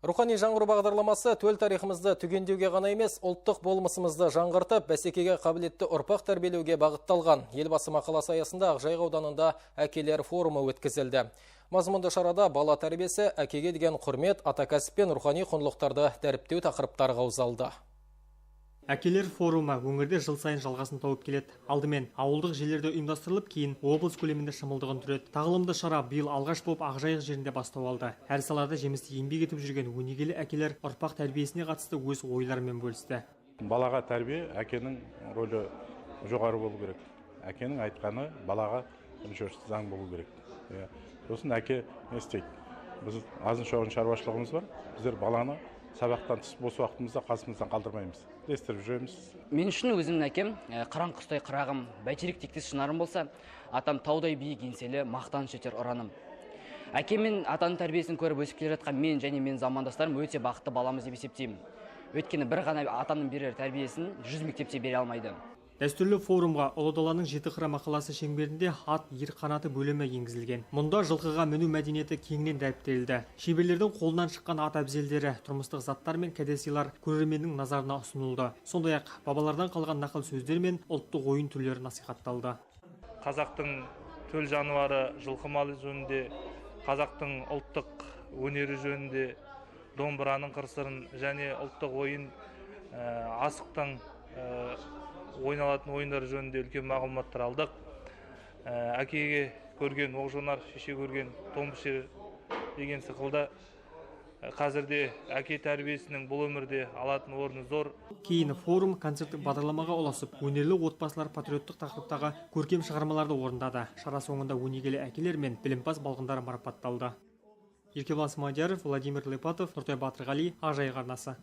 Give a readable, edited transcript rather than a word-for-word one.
Рухани жаңғыру бағдарламасы төл тарихымызды түгендеуге ғана емес, ұлттық болмысымызды жаңғыртып, бәсекеге қабілетті ұрпақ тәрбиелеуге бағытталған. Елбасы мақаласы аясында Ақжайық ауданында әкелер форумы өткізілді. Мазмұнды шарада бала тәрбиесі, әкеге деген құрмет, ата кәсіп пен рухани құндылықтарды дәріптеу тақырыптары қаузалды. Әкелер форумы өңірде жыл сайын жалғасын тауып келеді. Алдымен ауылдық жерлерде ұйымдастырылып, кейін облыс көлемінде шымылдығын түреді. Тағылымды шара биыл алғаш болып Ақжайық жерінде бастау алды. Әр салада жемісті еңбек етіп жүрген өнегелі әкелер ұрпақ тәрбиесіне қатысты өз ойларымен бөлісті. Балаға тәрбие әкенің рөлі жоғары болу керек. Әкенің айтқаны балаға заң болу керек. Сосын әке не істейді? Біз азын-шоғын шаруашылығымыз бар. Біздер баланы сабақтан тыс бос уақытымызда қасымыздан қалдырмаймыз. Естіріп жүреміз. Мен үшін өзімнің әкем қыран құстай қырағым, бәйтерек тектес шынарым болса, атам таудай биік еңселі мақтаныш етер ұраным. Әкем мен атаның тәрбиесін көріп өсіп келе жатқан мен және мен замандастарым өте бақытты баламыз деп есептеймін. Өйткені бір ғана атаның берер тәрбиесін 100 мектепте бере алмайды. Дәстүрлі форумға Ұлы даланың жеті қыры мақаласы шеңберінде ат ер қанаты бөлімі енгізілген. Мұнда жылқыға міну мәдениеті кеңінен дәріптелді. Шеберлердің қолынан шыққан ат әбзелдері, тұрмыстық заттар мен кәдесыйлар көрерменнің назарына ұсынылды. Сондай-ақ бабалардан қалған нақыл сөздер мен ұлттық ойын түрлері насихатталды. Қазақтың төл жануары жылқы малы жөнінде, қазақтың ұлттық өнері жөнінде, домбыраның қыр-сырын және ұлттық ойын асықтың ойналатын ойындар жөнінде үлкен мағлұматтар алдық. Әкеге көрген оқ-жонар, шеше көрген томпішер деген сықылда қазірде әке тәрбиесінің бұл өмірде алатын орны зор. Кейін форум концерттік бағдарламаға ұласып, өнерлі отбасылар патриоттық тақырыптағы көркем шығармаларды орындады. Шара соңында өнегелі әкелер мен білімпаз балғындар марапатталды. Еркебұлан Смадияров, Владимир Лепатов, Нұртай Батырғали, Ақжайық арнасы.